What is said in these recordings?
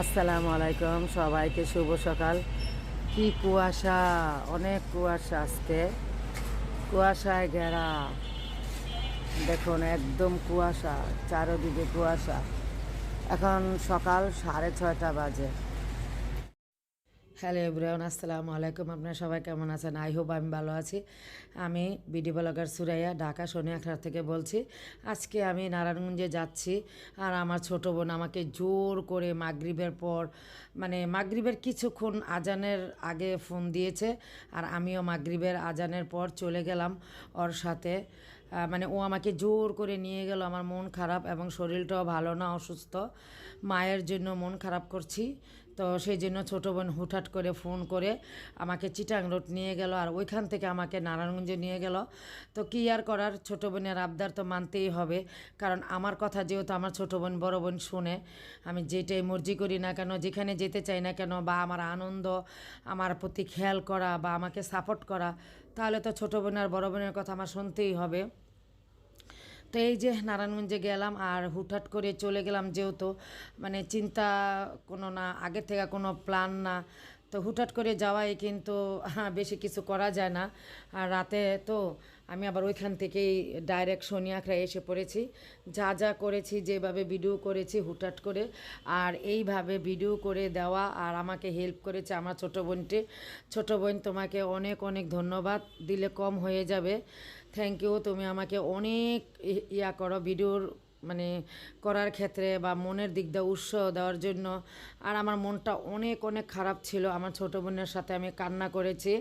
আসসালামু আলাইকুম, সবাইকে শুভ সকাল। কি কুয়াশা, অনেক কুয়াশা আজকে, কুয়াশায় ঘেরা। দেখুন একদম কুয়াশা, চারদিকে কুয়াশা। এখন সকাল 6:30 বাজে। হ্যালো এভরিওয়ান, আসসালামু আলাইকুম। আপনারা সবাই কেমন আছেন? আই হোপ আমি ভালো আছি। আমি বিডি ব্লগার সুরাইয়া, ঢাকা শনিয়াখড়া থেকে বলছি। আজকে আমি নারায়ণগঞ্জে যাচ্ছি। আর আমার ছোটো বোন আমাকে জোর করে মাগরিবের পর, মানে মাগরিবের কিছুক্ষণ আজানের আগে ফোন দিয়েছে। আর আমিও মাগরিবের আজানের পর চলে গেলাম ওর সাথে। মানে ও আমাকে জোর করে নিয়ে গেল। আমার মন খারাপ এবং শরীরটাও ভালো না, অসুস্থ। মায়ের জন্য মন খারাপ করছি। তো সেই জন্য ছোটো বোন হুটহাট করে ফোন করে আমাকে চিটাং রোড নিয়ে গেল, আর ওইখান থেকে আমাকে নারায়ণগঞ্জে নিয়ে গেল। তো কী আর করার, ছোটো বোনের আবদার তো মানতেই হবে। কারণ আমার কথা যেহেতু আমার ছোটো বোন বড় বোন শুনে, আমি যেটাই মর্জি করি না কেন, যেখানে যেতে চাই না কেন, বা আমার আনন্দ, আমার প্রতি খেয়াল করা বা আমাকে সাপোর্ট করা, তাহলে তো ছোটো বোন আর বড় বোনের কথা আমার শুনতেই হবে। তো এই যে নারায়ণগঞ্জে গেলাম, আর হুটহাট করে চলে গেলাম, যেহেতু মানে চিন্তা কোনো না, আগের থেকে কোনো প্ল্যান না। তো হুটহাট করে যাওয়াই কিন্তু বেশি কিছু করা যায় না। আর রাতে তো আমি আবার ওইখান থেকেই ডাইরেক্ট শনিয়াখড়া এসে পড়েছি। যা যা করেছি, যেভাবে ভিডিও করেছি হুটহাট করে, আর এইভাবে ভিডিও করে দেওয়া, আর আমাকে হেল্প করেছে আমার ছোটো বোনটি। ছোটো বোন, তোমাকে অনেক অনেক ধন্যবাদ, দিলে কম হয়ে যাবে। থ্যাংক ইউ, তুমি আমাকে অনেক ইয়া করো ভিডিওর, মানে করার ক্ষেত্রে বা মনের দিক দিয়ে উৎসাহ দেওয়ার জন্য। আর আমার মনটা অনেক অনেক খারাপ ছিল। আমার ছোটো বোনের সাথে আমি কান্না করেছি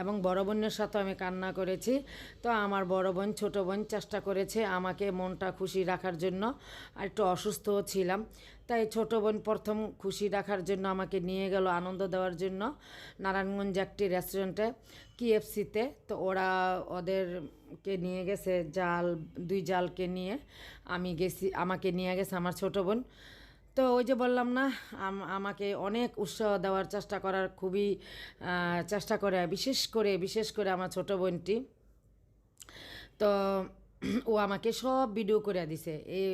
এবং বড় বোনের সাথেও আমি কান্না করেছি। তো আমার বড় বোন ছোটো বোন চেষ্টা করেছে আমাকে মনটা খুশি রাখার জন্য। আর একটু অসুস্থও ছিলাম, তাই ছোটো বোন প্রথম খুশি রাখার জন্য আমাকে নিয়ে গেল আনন্দ দেওয়ার জন্য নারায়ণগঞ্জ একটি রেস্টুরেন্টে, KFC-তে। তো ওরা ওদেরকে নিয়ে গেছে, দুই জালকে নিয়ে আমি গেছি, আমাকে নিয়ে গেছে আমার ছোটো বোন। তো ওই যে বললাম না, আমাকে অনেক উৎসাহ দেওয়ার চেষ্টা করার খুবই চেষ্টা করে, বিশেষ করে আমার ছোটো বোনটি। তো ও আমাকে সব ভিডিও করে দিছে। এই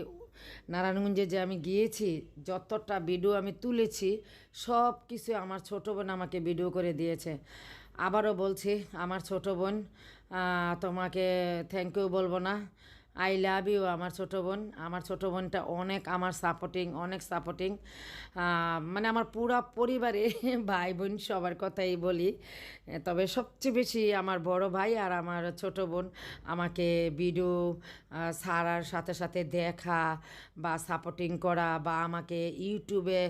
নারায়ণগঞ্জে যে আমি গিয়েছি, যতটা ভিডিও আমি তুলেছি, সব কিছু আমার ছোটো বোন আমাকে ভিডিও করে দিয়েছে। আবারও বলছি, আমার ছোটো বোন, তোমাকে থ্যাংক ইউ বলবো না, আই লাভ ইউ আমার ছোটো বোন। আমার ছোটো বোনটা অনেক আমার সাপোর্টিং, অনেক সাপোর্টিং। মানে আমার পুরা পরিবারে ভাই বোন সবার কথাই বলি, তবে সবচেয়ে বেশি আমার বড় ভাই আর আমার ছোটো বোন আমাকে ভিডিও ছাড়ার সাথে সাথে দেখা বা সাপোর্টিং করা বা আমাকে ইউটিউবে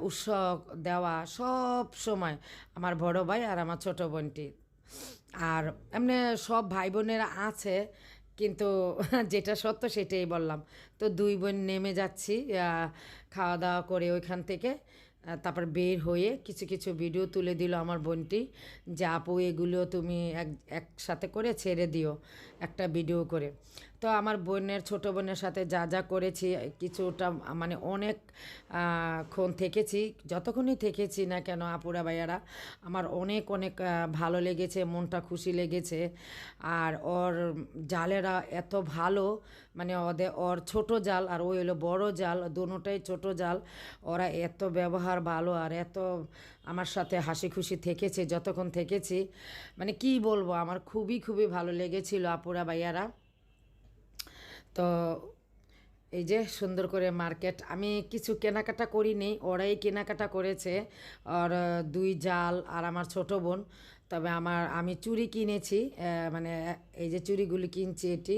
উৎসাহ দেওয়া, সব সময় আমার বড় ভাই আর আমার ছোটো বোনটি। আর এমনি সব ভাই বোনেরা আছে, কিন্তু যেটা সত্য সেটাই বললাম। তো দুই বোন নেমে যাচ্ছি, খাওয়া দাওয়া করে ওইখান থেকে। তারপর বের হয়ে কিছু কিছু ভিডিও তুলে দিল আমার বোনটি, যে আপু এগুলো তুমি একসাথে করে ছেড়ে দিও একটা ভিডিও করে। তো আমার বোনের ছোটো বোনের সাথে যা যা করেছি, কিছুটা মানে অনেক ক্ষণ থেকেছি, যতক্ষণই থেকেছি না কেন আপুরা ভাইয়ারা, আমার অনেক অনেক ভালো লেগেছে, মনটা খুশি লেগেছে। আর ওর জালেরা এত ভালো, মানে ওর ছোট জাল আর ওই হলো বড় জাল, দুটোটাই ছোট জাল। ওরা এত ব্যবহার ভালো, আর এত আমার সাথে হাসি খুশি থেকেছে যতক্ষণ থেকেছি, মানে কি বলবো, আমার খুবই খুবই ভালো লেগেছিল আপুরা ভাইয়ারা। তো এই যে সুন্দর করে মার্কেট, আমি কিছু কেনাকাটা করিনি, ওরাই কেনাকাটা করেছে, আর দুই জাল আর আমার ছোট বোন। তবে আমি চুড়ি কিনেছি, মানে এই যে চুড়িগুলি কিনছি, এটি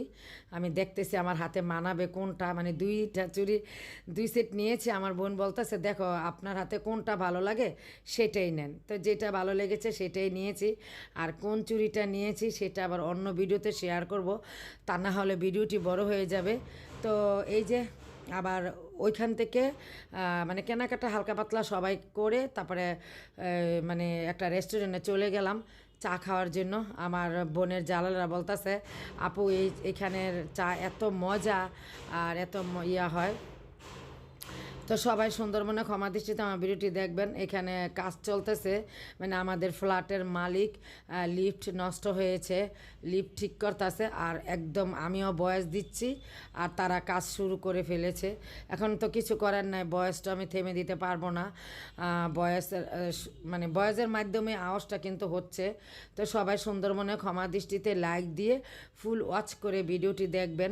আমি দেখতেছি আমার হাতে মানাবে কোনটা, মানে দুইটা চুড়ি, দুই সেট নিয়েছি। আমার বোন বলতেছে দেখো আপনার হাতে কোনটা ভালো লাগে সেটাই নেন। তো যেটা ভালো লেগেছে সেটাই নিয়েছি। আর কোন চুড়িটা নিয়েছি সেটা আবার অন্য ভিডিওতে শেয়ার করব, তা না হলে ভিডিওটি বড় হয়ে যাবে। তো এই যে আবার ওইখান থেকে মানে কেনাকাটা হালকা পাতলা সবাই করে, তারপরে মানে একটা রেস্টুরেন্টে চলে গেলাম চা খাওয়ার জন্য। আমার বোনের জালালরা বলতেছে আপু এখানের চা এত মজা আর এত ইয়া হয়। তো সবাই সুন্দর মনে ক্ষমা দৃষ্টিতে আমার ভিডিওটি দেখবেন। এখানে কাজ চলতেছে, মানে আমাদের ফ্ল্যাটের মালিক লিফট নষ্ট হয়েছে, লিফট ঠিক করতেছে, আর একদম আমিও বয়স দিচ্ছি আর তারা কাজ শুরু করে ফেলেছে। এখন তো কিছু করার নাই, বয়সটা আমি থেমে দিতে পারবো না। বয়সের মানে বয়সের মাধ্যমে আওয়াজটা কিন্তু হচ্ছে। তো সবাই সুন্দর মনে ক্ষমা দৃষ্টিতে লাইক দিয়ে ফুল ওয়াচ করে ভিডিওটি দেখবেন।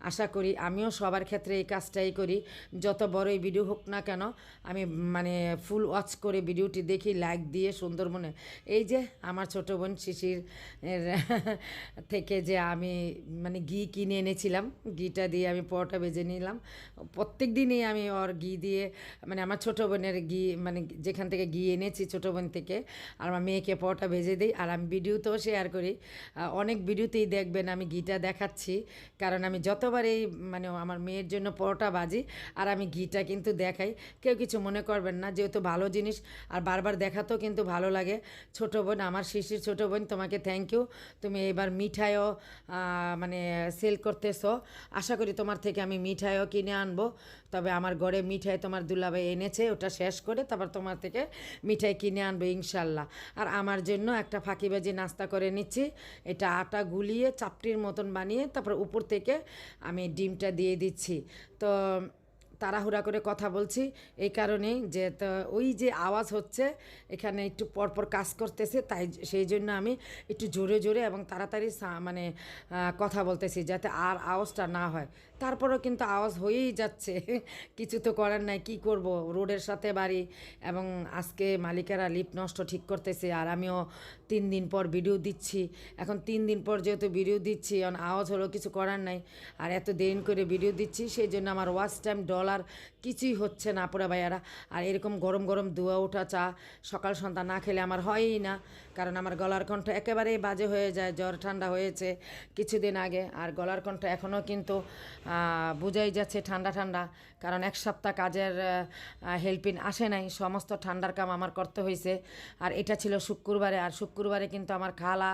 আশা করি আমিও সবার ক্ষেত্রে এই কাজটাই করি, যত বড়ই ভিডিও হোক না কেন আমি মানে ফুল ওয়াচ করে ভিডিওটি দেখি, লাইক দিয়ে সুন্দর মনে। এই যে আমার ছোটো বোন শিশির থেকে যে আমি মানে ঘি কিনে এনেছিলাম, ঘিটা দিয়ে আমি পরোটা ভেজে নিলাম। প্রত্যেক দিনই আমি ওর ঘি দিয়ে, মানে আমার ছোটো বোনের ঘি, মানে যেখান থেকে ঘি এনেছি ছোটো বোন থেকে, আর আমার মেয়েকে পরোটা ভেজে দিই। আর আমি ভিডিওতেও শেয়ার করি, অনেক ভিডিওতেই দেখবেন আমি ঘিটা দেখাচ্ছি, কারণ আমি যতবার এই মানে আমার মেয়ের জন্য পরোটা ভাজি আর আমি ঘিটা কিন্তু দেখাই। কেউ কিছু মনে করবেন না, যেহেতু ভালো জিনিস আর বারবার দেখাতেও কিন্তু ভালো লাগে। ছোটো বোন, আমার শিশির ছোটো বোন, তোমাকে থ্যাংক ইউ। তুমি এবার মিঠাইও মানে সেল করতেছো। আশা করি তোমার থেকে আমি মিঠাইও কিনে আনবো। তবে আমার ঘরে মিঠাই তোমার দুলাভাই এনেছে, ওটা শেষ করে তারপর তোমার থেকে মিঠাই কিনে আনবো ইনশাল্লাহ। আর আমার জন্য একটা ফাঁকিবাজি নাস্তা করে নিচ্ছি। এটা আটা গুলিয়ে চাপটির মতন বানিয়ে তারপর উপর থেকে আমি ডিমটা দিয়ে দিচ্ছি। তো তাড়াহুড়া করে কথা বলছি এই কারণেই যে, তো ওই যে আওয়াজ হচ্ছে এখানে একটু পরপর কাজ করতেছে, তাই সেই জন্য আমি একটু জোরে জোরে এবং তাড়াতাড়ি মানে কথা বলতেছি, যাতে আর আওয়াজটা না হয়। তারপরেও কিন্তু আওয়াজ হয়েই যাচ্ছে কিছু তো করার নাই, কি করব, রোডের সাথে বাড়ি, এবং আজকে মালিকেরা লিফট নষ্ট ঠিক করতেছে আর আমিও 3 দিন পর ভিডিও দিচ্ছি। এখন 3 দিন পর যেহেতু ভিডিও দিচ্ছি, এখন আওয়াজ হলো, কিছু করার নাই। আর এত দেরি করে ভিডিও দিচ্ছি, সেই জন্য আমার ওয়াচ টাইম ডলার কিছুই হচ্ছে না পুরা ভাইয়ারা। আর এরকম গরম গরম ধোয়া ওঠা চা সকাল সন্ধ্যা না খেলে আমার হয়ই না, কারণ আমার গলার কণ্ঠ একেবারেই বাজে হয়ে যায়। জ্বর ঠান্ডা হয়েছে কিছুদিন আগে, আর গলার কণ্ঠ এখনও কিন্তু বোঝাই যাচ্ছে ঠান্ডা ঠান্ডা, কারণ 1 সপ্তাহ কাজের হেল্পিং আসে নাই, সমস্ত ঠান্ডার কাম আমার করতে হয়েছে। আর এটা ছিল শুক্রবারে, আর শুক্রবারে কিন্তু আমার খালা,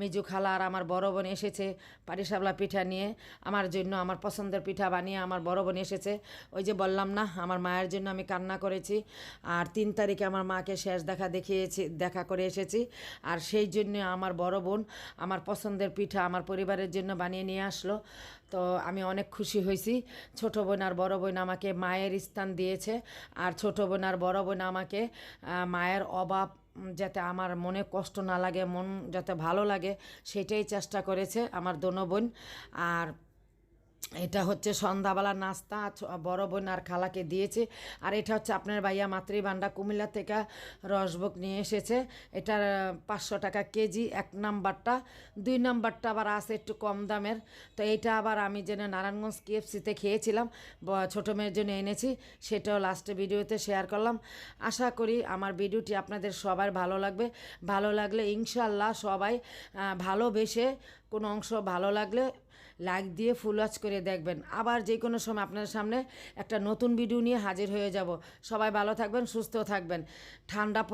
মেজু খালা আর আমার বড় বোন এসেছে পাটিসাপলা পিঠা নিয়ে আমার জন্য, আমার পছন্দের পিঠা বানিয়ে আমার বড় বোন এসেছে। ওই যে বললাম না, আমার মায়ের জন্য আমি কান্না করেছি, আর 3 তারিখে আমার মাকে শেষ দেখা করে এসেছি। আর সেই জন্য আমার বড় বোন আমার পছন্দের পিঠা আমার পরিবারের জন্য বানিয়ে নিয়ে আসলো। তো আমি অনেক খুশি হয়েছি। ছোটো বোন আর বড় বোন আমাকে মায়ের স্থান দিয়েছে, আর ছোটো বোন আর বড় বোন আমাকে মায়ের অভাব যাতে আমার মনে কষ্ট না লাগে, মন যাতে ভালো লাগে, সেটাই চেষ্টা করেছে আমার দোনো বোন। আর এটা হচ্ছে সন্ধ্যাবেলার নাস্তা, বড় বোন আর খালাকে দিয়েছে। আর এটা হচ্ছে আপনার ভাইয়া মাতৃভাণ্ডার কুমিল্লা থেকে রসভোগ নিয়ে এসেছে। এটার 500 টাকা কেজি 1 নাম্বারটা, 2 নাম্বারটা আবার আছে একটু কম দামের। তো এইটা আবার আমি যেন নারায়ণগঞ্জ KFC-তে খেয়েছিলাম, ছোটো মেয়ের জন্য এনেছি, সেটাও লাস্টে ভিডিওতে শেয়ার করলাম। আশা করি আমার ভিডিওটি আপনাদের সবার ভালো লাগবে। ভালো লাগলে ইনশাল্লাহ সবাই ভালোবেসে, কোনো অংশ ভালো লাগলে লাইক দিয়ে ফুল ওয়াচ করে দেখবেন। আবার যে কোনো সময় আপনার সামনে একটা নতুন ভিডিও নিয়ে হাজির হয়ে যাব। সবাই ভালো থাকবেন, সুস্থ থাকবেন। ঠান্ডা